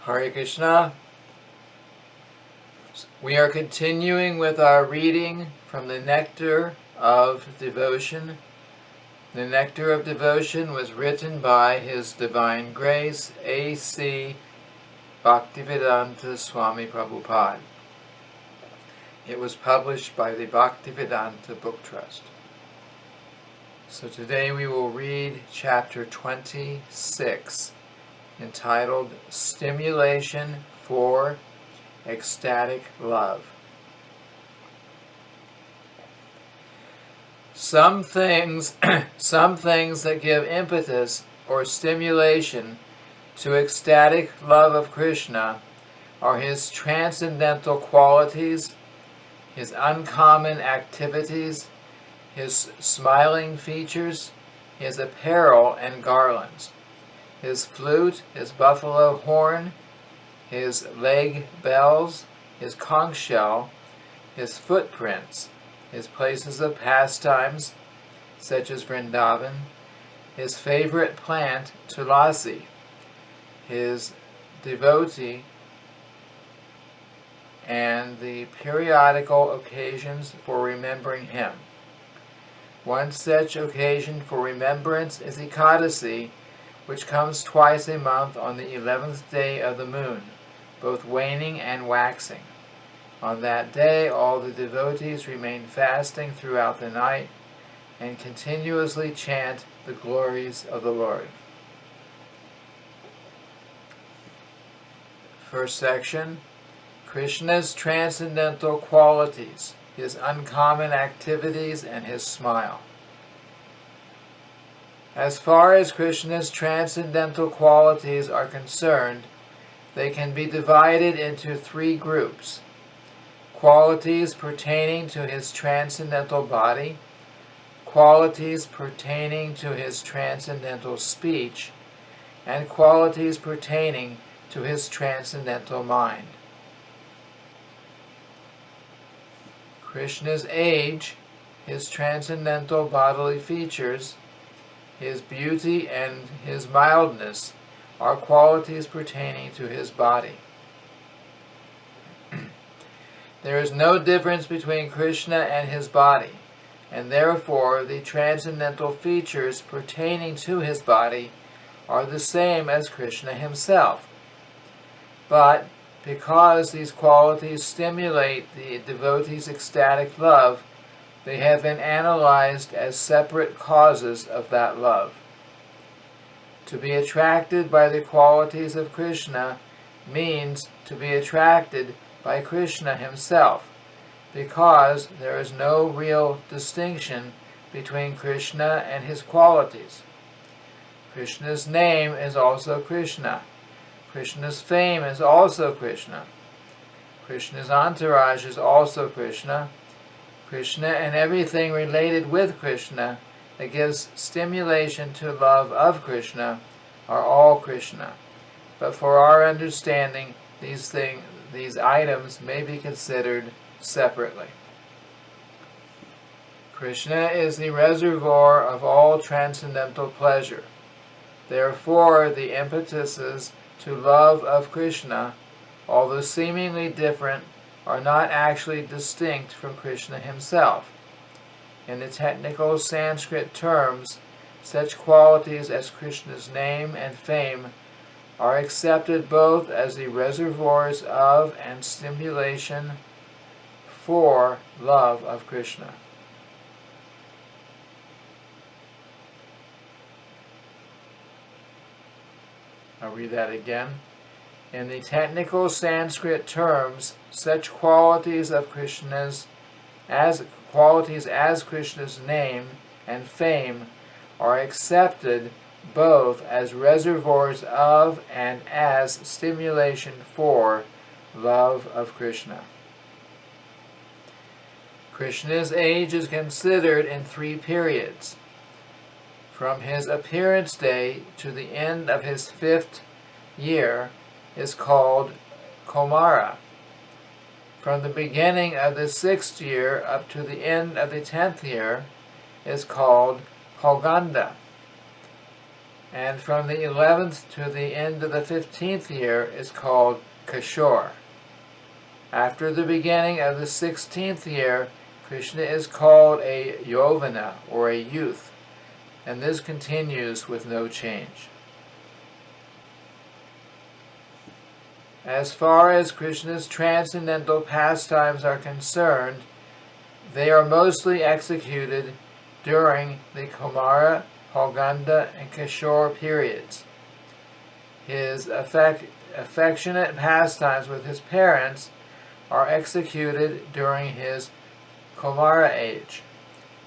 Hare Krishna. We are continuing with our reading from the Nectar of Devotion. The Nectar of Devotion was written by His Divine Grace, A.C. Bhaktivedanta Swami Prabhupada. It was published by the Bhaktivedanta Book Trust. So today we will read chapter 26, entitled Stimulation for Ecstatic Love. Some things that give impetus or stimulation to ecstatic love of Krishna are his transcendental qualities, his uncommon activities, his smiling features, his apparel and garlands, his flute, his buffalo horn, his leg bells, his conch shell, his footprints, his places of pastimes, such as Vrindavan, his favorite plant, Tulasi, his devotee, and the periodical occasions for remembering him. One such occasion for remembrance is Ekadasi, which comes twice a month on the 11th day of the moon, both waning and waxing. On that day, all the devotees remain fasting throughout the night and continuously chant the glories of the Lord. First section, Krishna's transcendental qualities, his uncommon activities, and his smile. As far as Krishna's transcendental qualities are concerned, they can be divided into three groups: qualities pertaining to his transcendental body, qualities pertaining to his transcendental speech, and qualities pertaining to his transcendental mind. Krishna's age, his transcendental bodily features, his beauty, and his mildness are qualities pertaining to his body. There is no difference between Krishna and his body, and therefore the transcendental features pertaining to his body are the same as Krishna himself. But because these qualities stimulate the devotee's ecstatic love, they have been analyzed as separate causes of that love. To be attracted by the qualities of Krishna means to be attracted by Krishna himself, because there is no real distinction between Krishna and his qualities. Krishna's name is also Krishna. Krishna's fame is also Krishna. Krishna's entourage is also Krishna. Krishna and everything related with Krishna that gives stimulation to love of Krishna are all Krishna. But for our understanding, these items may be considered separately. Krishna is the reservoir of all transcendental pleasure. Therefore, the impetuses to love of Krishna, although seemingly different, are not actually distinct from Krishna himself. In the technical Sanskrit terms, such qualities as Krishna's name and fame are accepted both as the reservoirs of and stimulation for love of Krishna. I'll read that again. In the technical Sanskrit terms, such qualities of Krishna's as Krishna's name and fame are accepted both as reservoirs of and as stimulation for love of Krishna. Krishna's age is considered in three periods. From his appearance day to the end of his 5th year is called Komara. From the beginning of the 6th year up to the end of the 10th year is called Pauganda. and from the 11th to the end of the 15th year is called Kishore. After the beginning of the 16th year, Krishna is called a Yovana, or a youth, and this continues with no change. As far as Krishna's transcendental pastimes are concerned, they are mostly executed during the Kumara, Pauganda, and Kishore periods. His affectionate pastimes with his parents are executed during his Kumara age.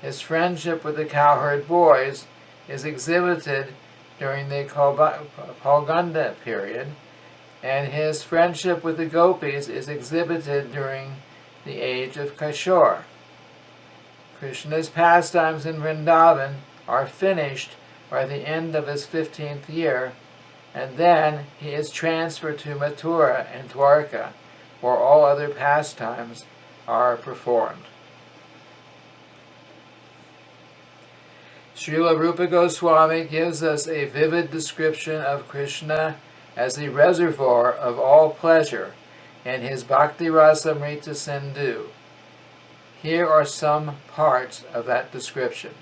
His friendship with the cowherd boys is exhibited during the Pauganda period, and his friendship with the gopis is exhibited during the age of Kishore. Krishna's pastimes in Vrindavan are finished by the end of his 15th year, and then he is transferred to Mathura and Dwarka, where all other pastimes are performed. Srila Rupa Goswami gives us a vivid description of Krishna as the reservoir of all pleasure in his Bhakti Rasamrita Sindhu. Here are some parts of that description.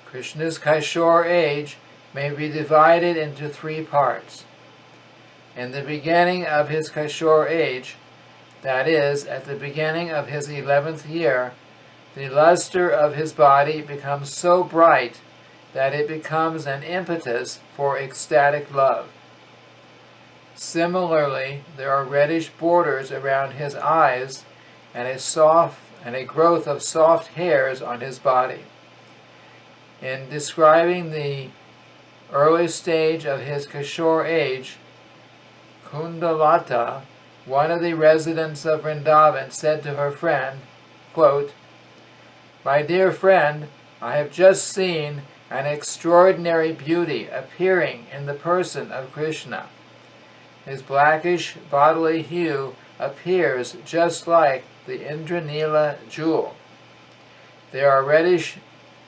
Krishna's Kishore age may be divided into 3 parts. In the beginning of his Kishore age, that is, at the beginning of his 11th year, the luster of his body becomes so bright that it becomes an impetus for ecstatic love. Similarly, there are reddish borders around his eyes and a growth of soft hairs on his body. In describing the early stage of his Kishore age, Kundalata, one of the residents of Vrindavan, said to her friend, quote, "My dear friend, I have just seen an extraordinary beauty appearing in the person of Krishna. His blackish bodily hue appears just like the Indranila jewel. There are reddish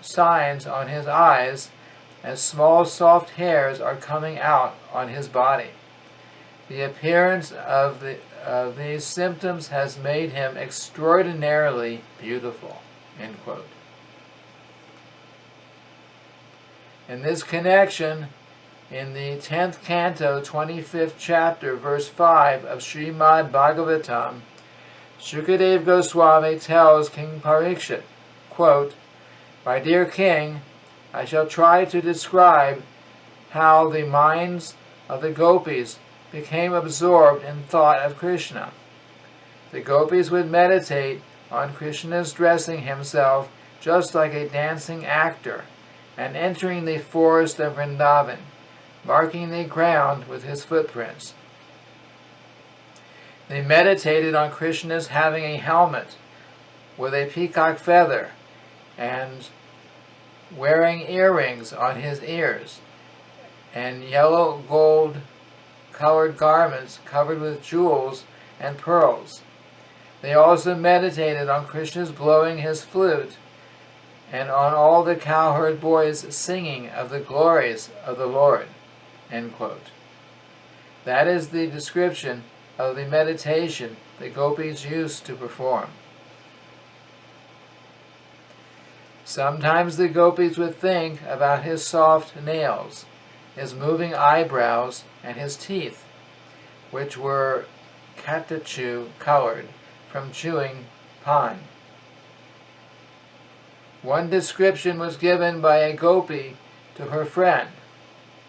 signs on his eyes, and small soft hairs are coming out on his body. The appearance of these symptoms has made him extraordinarily beautiful." End quote. In this connection, in the 10th canto, 25th chapter, verse 5 of Srimad Bhagavatam, Shukadev Goswami tells King Parikshit, quote, "My dear king, I shall try to describe how the minds of the gopis became absorbed in thought of Krishna. The gopis would meditate on Krishna's dressing himself just like a dancing actor and entering the forest of Vrindavan, marking the ground with his footprints. They meditated on Krishna's having a helmet with a peacock feather and wearing earrings on his ears and yellow gold colored garments covered with jewels and pearls. They also meditated on Krishna's blowing his flute and on all the cowherd boys singing of the glories of the Lord." End quote. That is the description of the meditation the gopis used to perform. Sometimes the gopis would think about his soft nails, his moving eyebrows, and his teeth, which were katachu colored from chewing pan. One description was given by a gopi to her friend,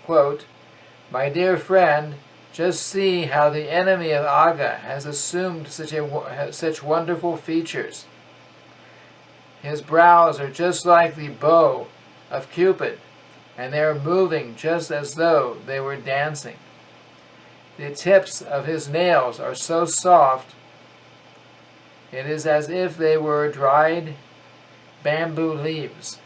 quote, "My dear friend, just see how the enemy of Aga has assumed such wonderful features. His brows are just like the bow of Cupid, and they are moving just as though they were dancing. The tips of his nails are so soft, it is as if they were dried bamboo leaves.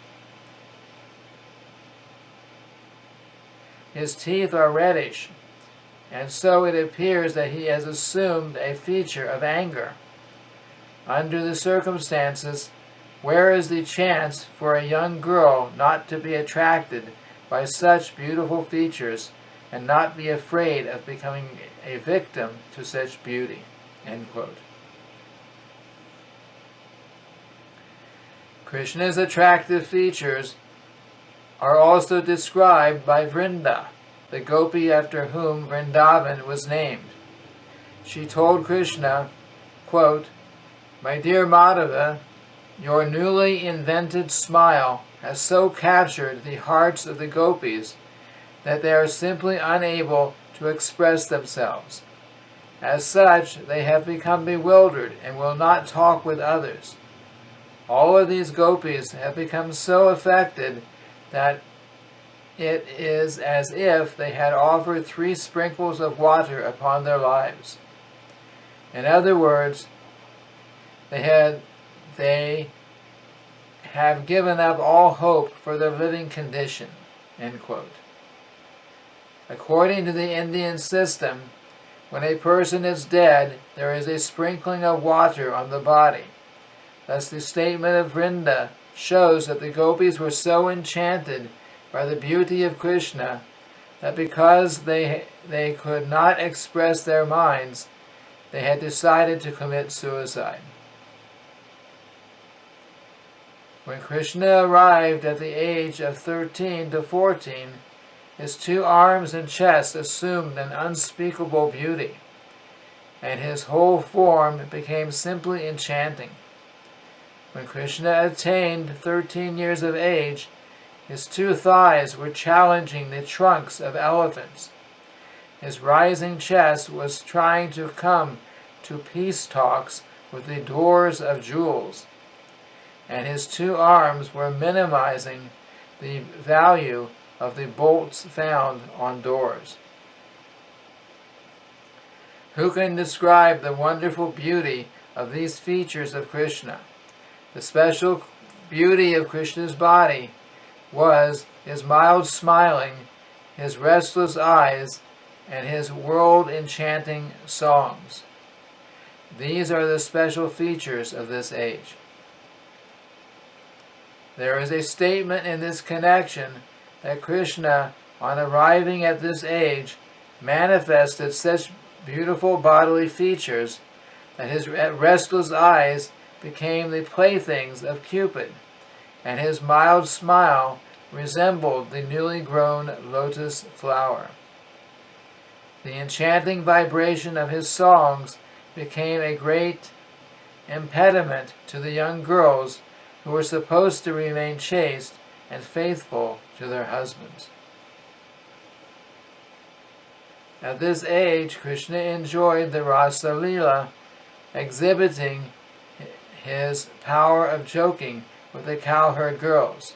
His teeth are reddish, and so it appears that he has assumed a feature of anger. Under the circumstances, where is the chance for a young girl not to be attracted by such beautiful features and not be afraid of becoming a victim to such beauty." End quote. Krishna's attractive features are also described by Vrinda, the gopi after whom Vrindavan was named. She told Krishna, quote, "My dear Madhava, your newly invented smile has so captured the hearts of the gopis that they are simply unable to express themselves. As such, they have become bewildered and will not talk with others. All of these gopis have become so affected that it is as if they had offered 3 sprinkles of water upon their lives. In other words, they have given up all hope for their living condition." End quote. According to the Indian system, when a person is dead, there is a sprinkling of water on the body. Thus the statement of Vrinda shows that the gopis were so enchanted by the beauty of Krishna that because they could not express their minds, they had decided to commit suicide. When Krishna arrived at the age of 13 to 14, his 2 arms and chest assumed an unspeakable beauty, and his whole form became simply enchanting. When Krishna attained 13 years of age, his 2 thighs were challenging the trunks of elephants. His rising chest was trying to come to peace talks with the doors of jewels, and his 2 arms were minimizing the value of the bolts found on doors. Who can describe the wonderful beauty of these features of Krishna? The special beauty of Krishna's body was his mild smiling, his restless eyes, and his world-enchanting songs. These are the special features of this age. There is a statement in this connection that Krishna, on arriving at this age, manifested such beautiful bodily features that his restless eyes became the playthings of Cupid, and his mild smile resembled the newly grown lotus flower. The enchanting vibration of his songs became a great impediment to the young girls who were supposed to remain chaste and faithful to their husbands. At this age, Krishna enjoyed the Rasa Leela, exhibiting his power of joking with the cowherd girls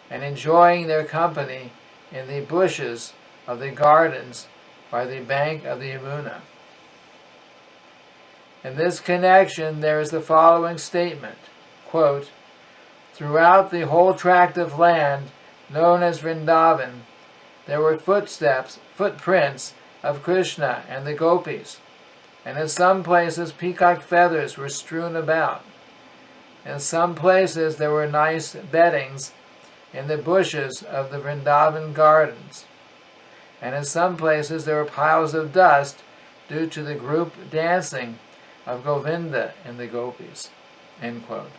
and enjoying their company in the bushes of the gardens by the bank of the Yamuna. In this connection, there is the following statement, quote, "Throughout the whole tract of land known as Vrindavan, there were footprints of Krishna and the gopis, and in some places peacock feathers were strewn about. In some places there were nice beddings in the bushes of the Vrindavan gardens, and in some places there were piles of dust due to the group dancing of Govinda and the gopis." End quote.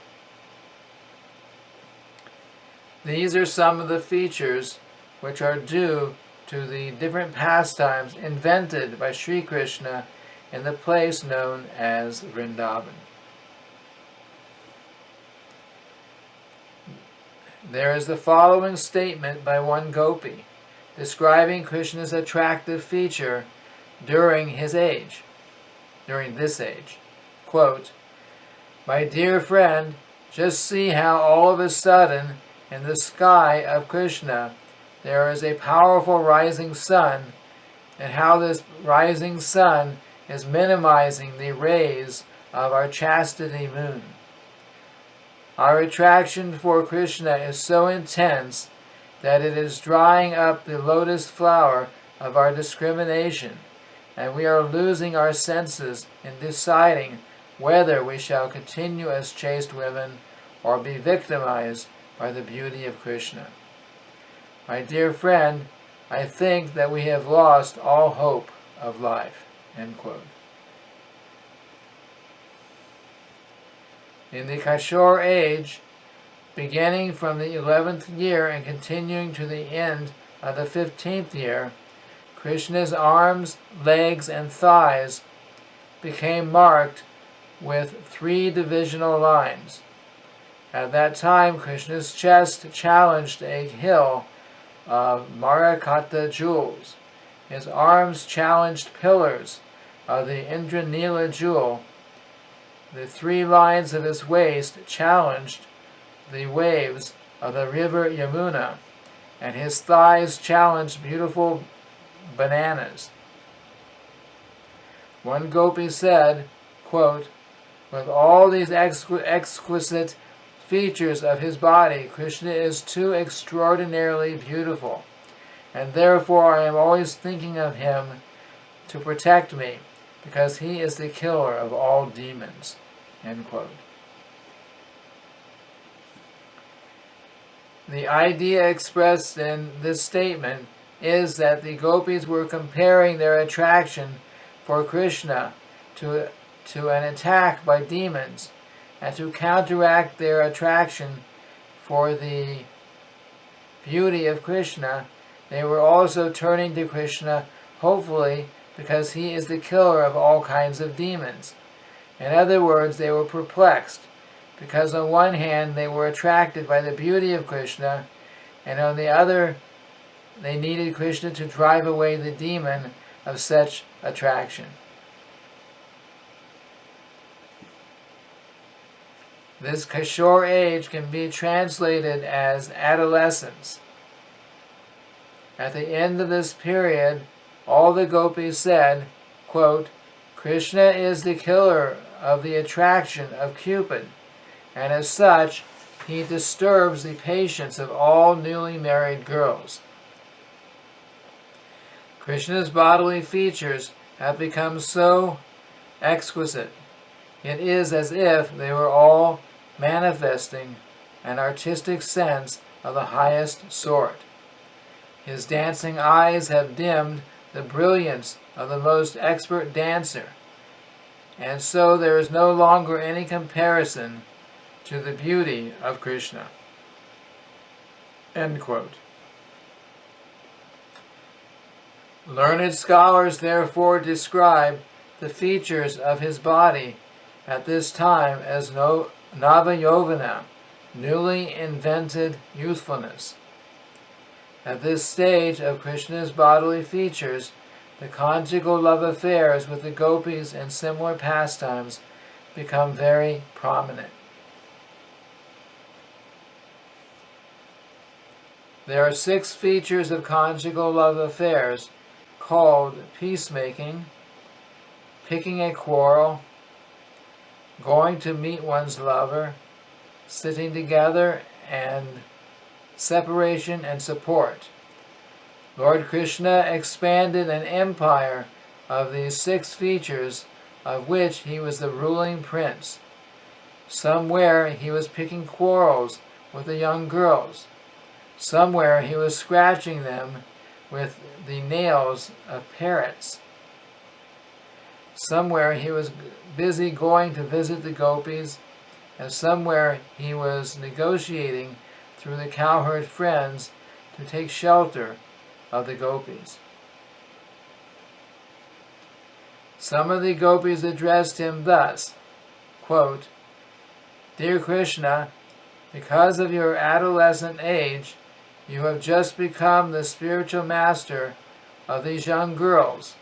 These are some of the features which are due to the different pastimes invented by Sri Krishna in the place known as Vrindavan. There is the following statement by one gopi, describing Krishna's attractive feature during this age. Quote, "My dear friend, just see how all of a sudden in the sky of Krishna there is a powerful rising sun, and how this rising sun is minimizing the rays of our chastity moon. Our attraction for Krishna is so intense that it is drying up the lotus flower of our discrimination, and we are losing our senses in deciding whether we shall continue as chaste women or be victimized by the beauty of Krishna. My dear friend, I think that we have lost all hope of life." End quote. In the Kishore age, beginning from the 11th year and continuing to the end of the 15th year, Krishna's arms, legs, and thighs became marked with 3 divisional lines. At that time, Krishna's chest challenged a hill of Marakata jewels. His arms challenged pillars of the Indranila jewel. The 3 lines of his waist challenged the waves of the river Yamuna, and his thighs challenged beautiful bananas. One gopi said, quote, "With all these exquisite features of his body, Krishna is too extraordinarily beautiful, and therefore I am always thinking of him to protect me, because he is the killer of all demons." End quote. The idea expressed in this statement is that the gopis were comparing their attraction for Krishna to an attack by demons, and to counteract their attraction for the beauty of Krishna, they were also turning to Krishna hopefully because he is the killer of all kinds of demons. In other words, they were perplexed, because on one hand they were attracted by the beauty of Krishna, and on the other they needed Krishna to drive away the demon of such attraction. This Kishore age can be translated as adolescence. At the end of this period, all the gopis said, quote, "Krishna is the killer of the attraction of Cupid, and as such, he disturbs the patience of all newly married girls." Krishna's bodily features have become so exquisite, it is as if they were all manifesting an artistic sense of the highest sort. His dancing eyes have dimmed the brilliance of the most expert dancer, and so there is no longer any comparison to the beauty of Krishna. End quote. Learned scholars therefore describe the features of his body at this time as Navayovana, newly invented youthfulness. At this stage of Krishna's bodily features, the conjugal love affairs with the gopis and similar pastimes become very prominent. There are 6 features of conjugal love affairs called peacemaking, picking a quarrel, going to meet one's lover, sitting together, and separation and support. Lord Krishna expanded an empire of these 6 features, of which he was the ruling prince. Somewhere he was picking quarrels with the young girls. Somewhere he was scratching them with the nails of parrots. Somewhere he was busy going to visit the gopis, and somewhere he was negotiating through the cowherd friends to take shelter of the gopis. Some of the gopis addressed him thus, quote, "Dear Krishna, because of your adolescent age, you have just become the spiritual master of these young girls,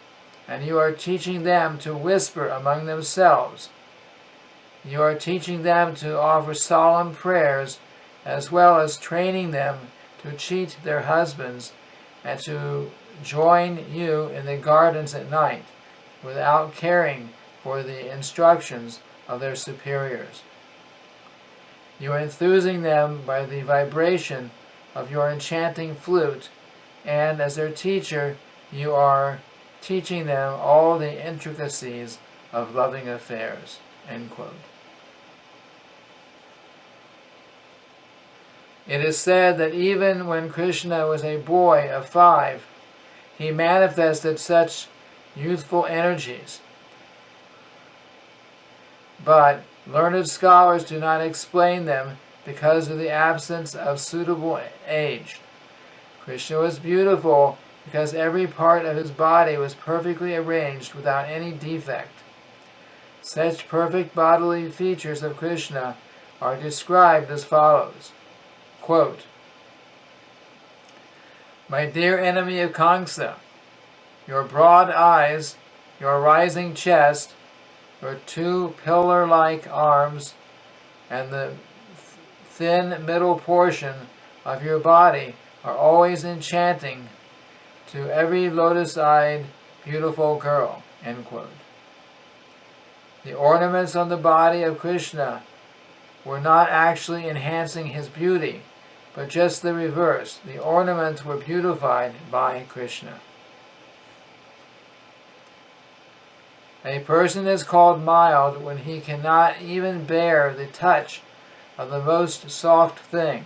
and you are teaching them to whisper among themselves. You are teaching them to offer solemn prayers, as well as training them to cheat their husbands and to join you in the gardens at night, without caring for the instructions of their superiors. You are enthusing them by the vibration of your enchanting flute, and as their teacher, you are teaching them all the intricacies of loving affairs." End quote. It is said that even when Krishna was a boy of 5, he manifested such youthful energies. But learned scholars do not explain them because of the absence of suitable age. Krishna was beautiful because every part of his body was perfectly arranged without any defect. Such perfect bodily features of Krishna are described as follows. Quote, "My dear enemy of Kamsa, your broad eyes, your rising chest, your 2 pillar-like arms, and the thin middle portion of your body are always enchanting to every lotus-eyed beautiful girl." End quote. The ornaments on the body of Krishna were not actually enhancing his beauty, but just the reverse. The ornaments were beautified by Krishna. A person is called mild when he cannot even bear the touch of the most soft thing.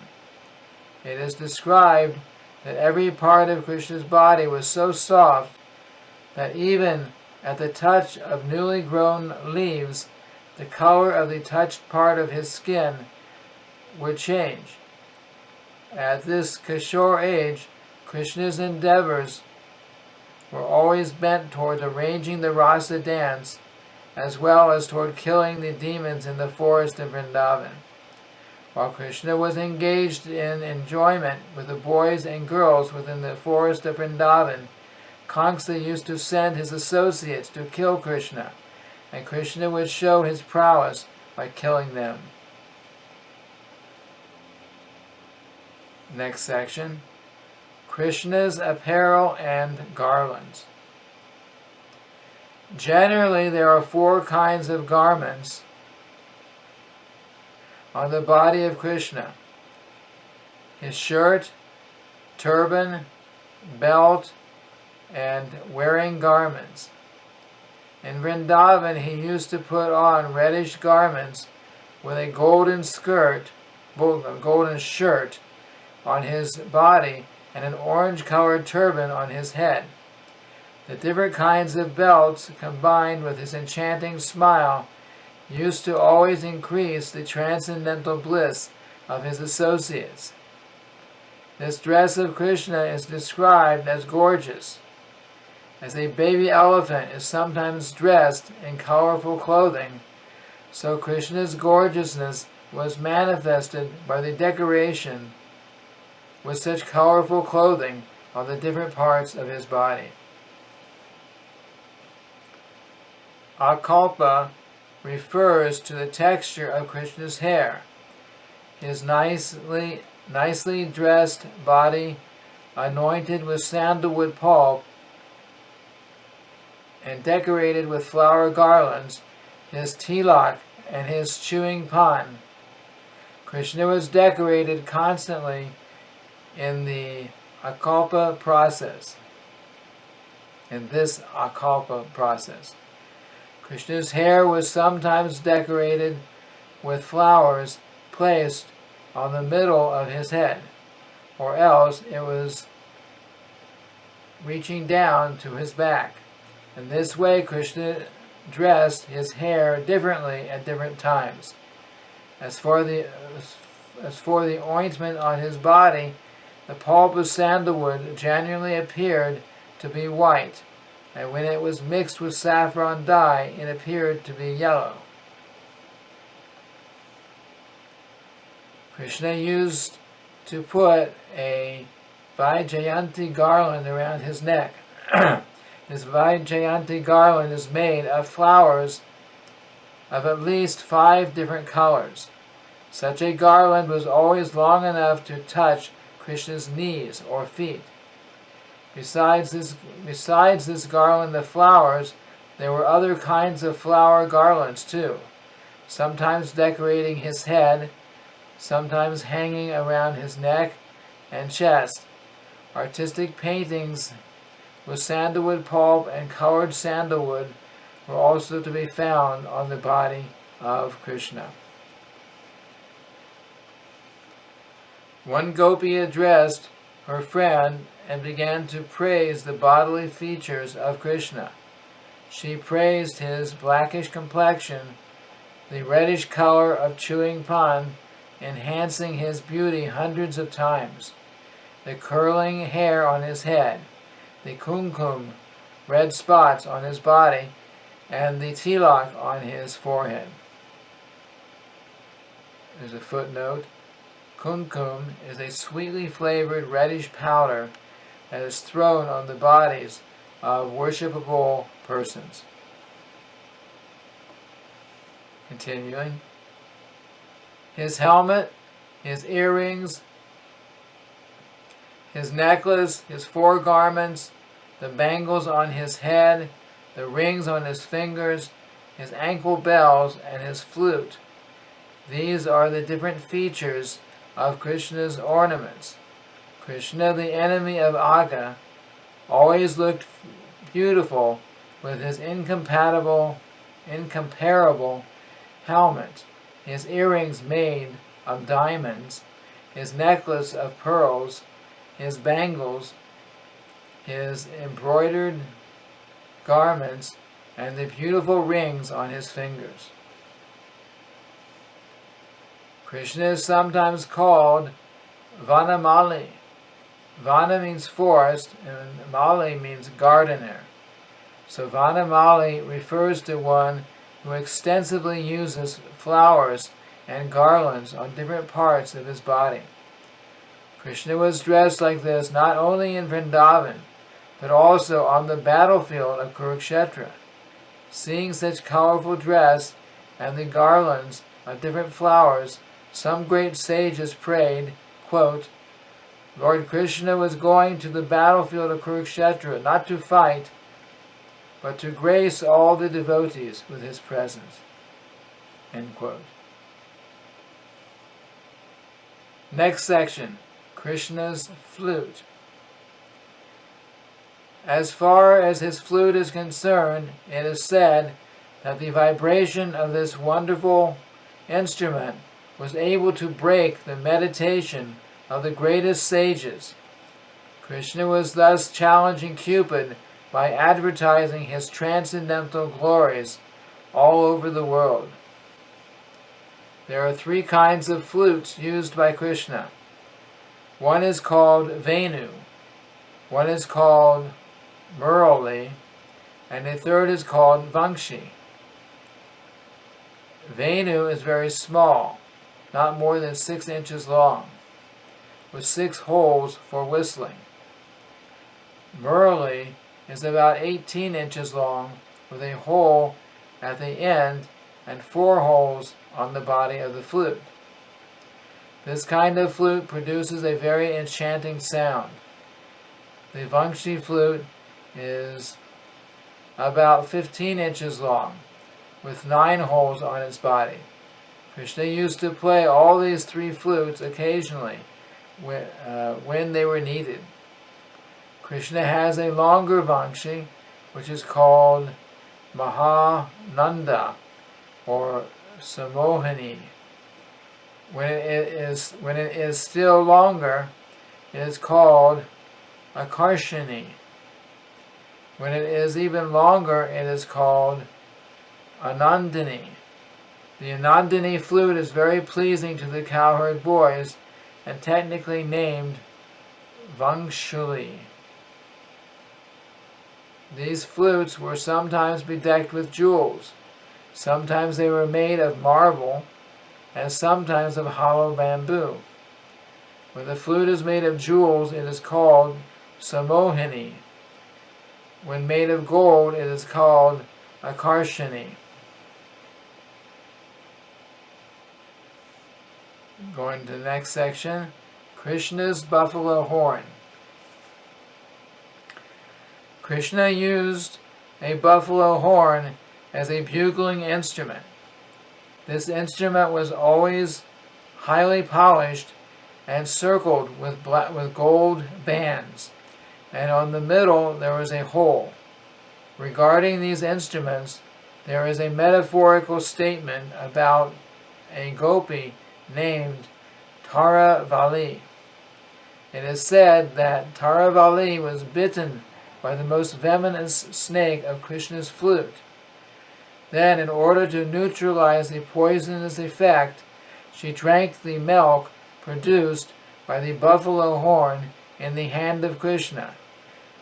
It is described that every part of Krishna's body was so soft that even at the touch of newly grown leaves, the color of the touched part of his skin would change. At this Kishore age, Krishna's endeavors were always bent toward arranging the rasa dance, as well as toward killing the demons in the forest of Vrindavan. While Krishna was engaged in enjoyment with the boys and girls within the forest of Vrindavan, Kamsa used to send his associates to kill Krishna, and Krishna would show his prowess by killing them. Next section, Krishna's apparel and garlands. Generally, there are 4 kinds of garments on the body of Krishna: his shirt, turban, belt, and wearing garments. In Vrindavan, he used to put on reddish garments with a golden shirt on his body and an orange-colored turban on his head. The different kinds of belts, combined with his enchanting smile, used to always increase the transcendental bliss of his associates. This dress of Krishna is described as gorgeous. As a baby elephant is sometimes dressed in colorful clothing, so Krishna's gorgeousness was manifested by the decoration with such colorful clothing on the different parts of his body. Akalpa refers to the texture of Krishna's hair. His nicely dressed body, anointed with sandalwood pulp and decorated with flower garlands, his tilak and his chewing pan. Krishna was decorated constantly in the Akalpa process. Krishna's hair was sometimes decorated with flowers placed on the middle of his head, or else it was reaching down to his back. In this way, Krishna dressed his hair differently at different times. As for the ointment on his body, the pulp of sandalwood generally appeared to be white, and when it was mixed with saffron dye, it appeared to be yellow. Krishna used to put a Vaijayanti garland around his neck. This Vaijayanti garland is made of flowers of at least 5 different colors. Such a garland was always long enough to touch Krishna's knees or feet. Besides this garland of flowers, there were other kinds of flower garlands too, sometimes decorating his head, sometimes hanging around his neck and chest. Artistic paintings with sandalwood pulp and colored sandalwood were also to be found on the body of Krishna. One gopi addressed her friend and began to praise the bodily features of Krishna. She praised his blackish complexion, the reddish color of chewing pan, enhancing his beauty hundreds of times, the curling hair on his head, the kumkum, red spots on his body, and the tilak on his forehead. There's a footnote. Kumkum is a sweetly flavored reddish powder that is thrown on the bodies of worshipable persons. Continuing. His helmet, his earrings, his necklace, his foregarments, the bangles on his head, the rings on his fingers, his ankle bells, and his flute. These are the different features of Krishna's ornaments. Krishna, the enemy of Aga, always looked beautiful with his incomparable helmet, his earrings made of diamonds, his necklace of pearls, his bangles, his embroidered garments, and the beautiful rings on his fingers. Krishna is sometimes called Vanamali. Vana means forest, and Mali means gardener. So Vanamali refers to one who extensively uses flowers and garlands on different parts of his body. Krishna was dressed like this not only in Vrindavan, but also on the battlefield of Kurukshetra. Seeing such colorful dress and the garlands of different flowers, some great sages prayed, quote, Lord Krishna was going to the battlefield of Kurukshetra not to fight, but to grace all the devotees with his presence. End quote. Next section, Krishna's flute. As far as his flute is concerned, it is said that the vibration of this wonderful instrument was able to break the meditation of the greatest sages. Krishna was thus challenging Cupid by advertising his transcendental glories all over the world. There are 3 kinds of flutes used by Krishna. One is called Venu, one is called Murali, and the third is called Vangshi. Venu is very small, not more than 6 inches long, with 6 holes for whistling. Murali is about 18 inches long, with a hole at the end and 4 holes on the body of the flute. This kind of flute produces a very enchanting sound. The Vangshi flute is about 15 inches long, with 9 holes on its body. Krishna used to play all these 3 flutes occasionally when they were needed. Krishna has a longer Vangshi, which is called Mahananda or Samohini. When it is still longer, it is called Akarshini. When it is even longer, it is called Anandini. The Anandini flute is very pleasing to the cowherd boys and technically named Vangshuli. These flutes were sometimes bedecked with jewels. Sometimes they were made of marble, and sometimes of hollow bamboo. When the flute is made of jewels, it is called Samohini. When made of gold, it is called Akarshini. Going to the next section, Krishna's buffalo horn. Krishna used a buffalo horn as a bugling instrument. This instrument was always highly polished and circled with gold bands, and on the middle there was a hole. Regarding these instruments, there is a metaphorical statement about a gopi named Tara Vali. It is said that Taravali was bitten by the most venomous snake of Krishna's flute. Then, in order to neutralize the poisonous effect, she drank the milk produced by the buffalo horn in the hand of Krishna.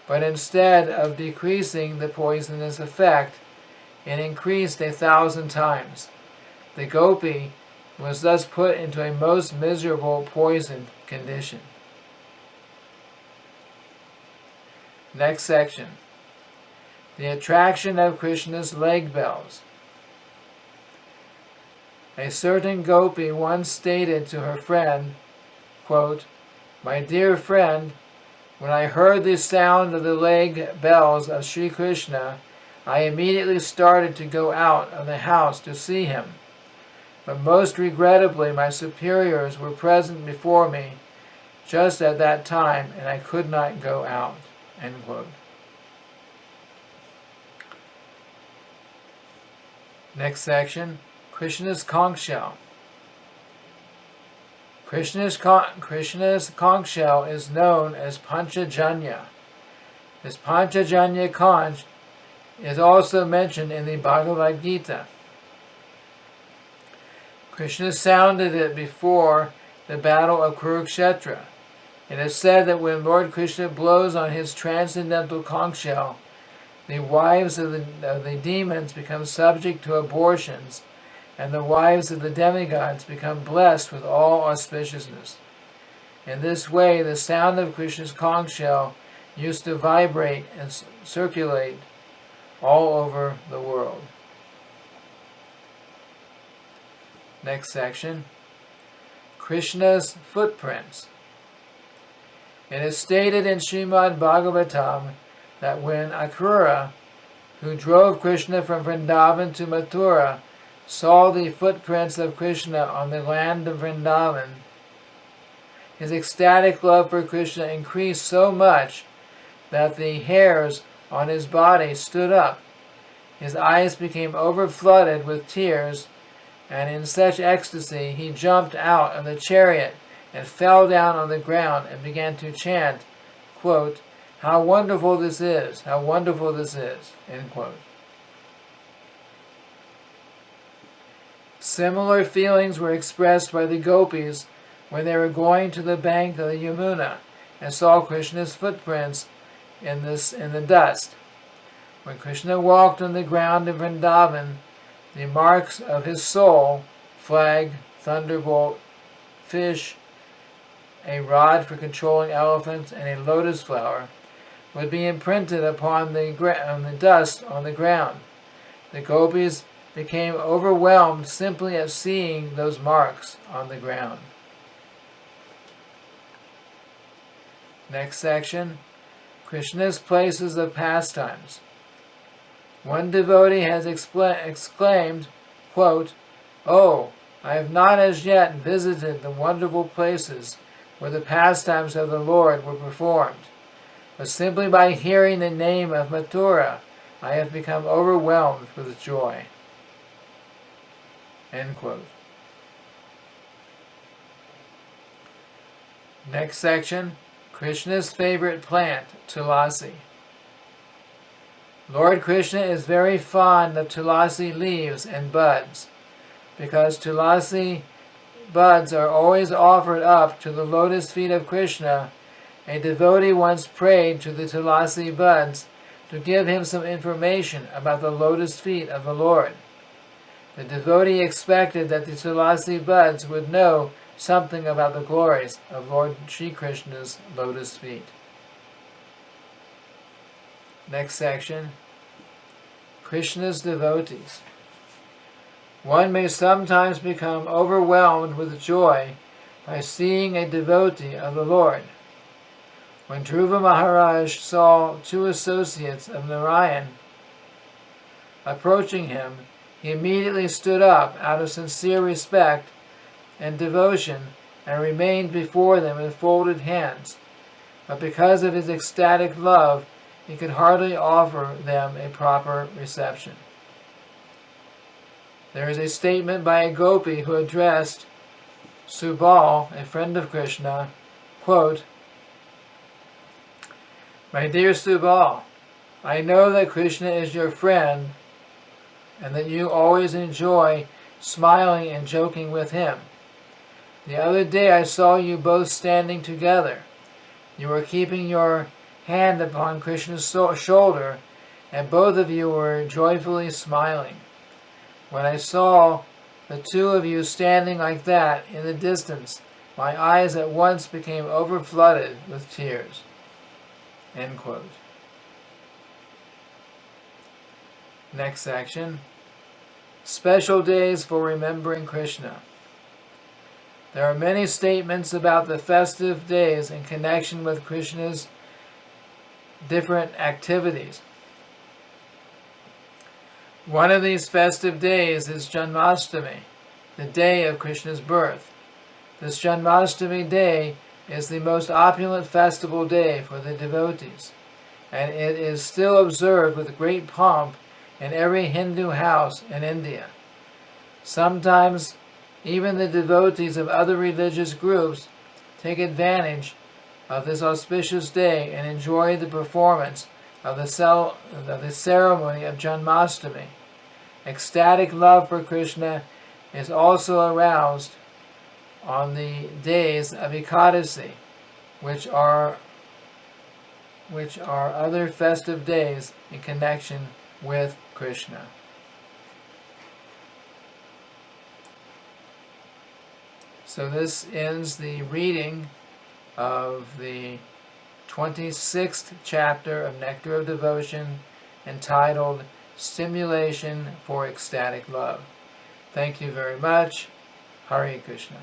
But instead of decreasing the poisonous effect, it increased 1,000 times. The gopi was thus put into a most miserable poisoned condition. Next section. The attraction of Krishna's leg bells. A certain gopi once stated to her friend, quote, "My dear friend, when I heard the sound of the leg bells of Sri Krishna, I immediately started to go out of the house to see him. But most regrettably, my superiors were present before me just at that time, and I could not go out." End quote. Next section, Krishna's conch shell. Krishna's conch shell is known as Panchajanya. This Panchajanya conch is also mentioned in the Bhagavad Gita. Krishna sounded it before the battle of Kurukshetra. It is said that when Lord Krishna blows on his transcendental conch shell, the wives of the demons become subject to abortions, and the wives of the demigods become blessed with all auspiciousness. In this way, the sound of Krishna's conch shell used to vibrate and circulate all over the world. Next section, Krishna's footprints. It is stated in Srimad Bhagavatam that when Akrura, who drove Krishna from Vrindavan to Mathura, saw the footprints of Krishna on the land of Vrindavan, his ecstatic love for Krishna increased so much that the hairs on his body stood up. His eyes became overflooded with tears, and in such ecstasy he jumped out of the chariot and fell down on the ground and began to chant, quote, "How wonderful this is! How wonderful this is!" End quote. Similar feelings were expressed by the gopis when they were going to the bank of the Yamuna and saw Krishna's footprints in the dust. When Krishna walked on the ground in Vrindavan, the marks of his soul, flag, thunderbolt, fish, a rod for controlling elephants, and a lotus flower, would be imprinted upon the dust on the ground. The gopis became overwhelmed simply at seeing those marks on the ground. Next section, Krishna's places of pastimes. One devotee has exclaimed, quote, "Oh, I have not as yet visited the wonderful places where the pastimes of the Lord were performed, but simply by hearing the name of Mathura, I have become overwhelmed with joy." End quote. Next section, Krishna's favorite plant, Tulasi. Lord Krishna is very fond of Tulasi leaves and buds. Because Tulasi buds are always offered up to the lotus feet of Krishna, a devotee once prayed to the Tulasi buds to give him some information about the lotus feet of the Lord. The devotee expected that the Tulasi buds would know something about the glories of Lord Sri Krishna's lotus feet. Next section, Krishna's devotees. One may sometimes become overwhelmed with joy by seeing a devotee of the Lord. When Dhruva Maharaj saw two associates of Narayan approaching him, he immediately stood up out of sincere respect and devotion and remained before them with folded hands. But because of his ecstatic love, he could hardly offer them a proper reception. There is a statement by a gopi who addressed Subal, a friend of Krishna, quote, My dear Subal, I know that Krishna is your friend and that you always enjoy smiling and joking with him. The other day I saw you both standing together. You were keeping your hand upon Krishna's shoulder, and both of you were joyfully smiling. When I saw the two of you standing like that in the distance, my eyes at once became overflooded with tears." End quote. Next section. Special days for remembering Krishna. There are many statements about the festive days in connection with Krishna's different activities. One of these festive days is Janmashtami, the day of Krishna's birth. This Janmashtami day is the most opulent festival day for the devotees, and it is still observed with great pomp in every Hindu house in India. Sometimes even the devotees of other religious groups take advantage of this auspicious day and enjoy the performance of the ceremony of Janmashtami. Ecstatic love for Krishna is also aroused on the days of Ekadasi, which are other festive days in connection with Krishna. So this ends the reading of the 26th chapter of Nectar of Devotion, entitled Stimulation for Ecstatic Love. Thank you very much. Hare Krishna.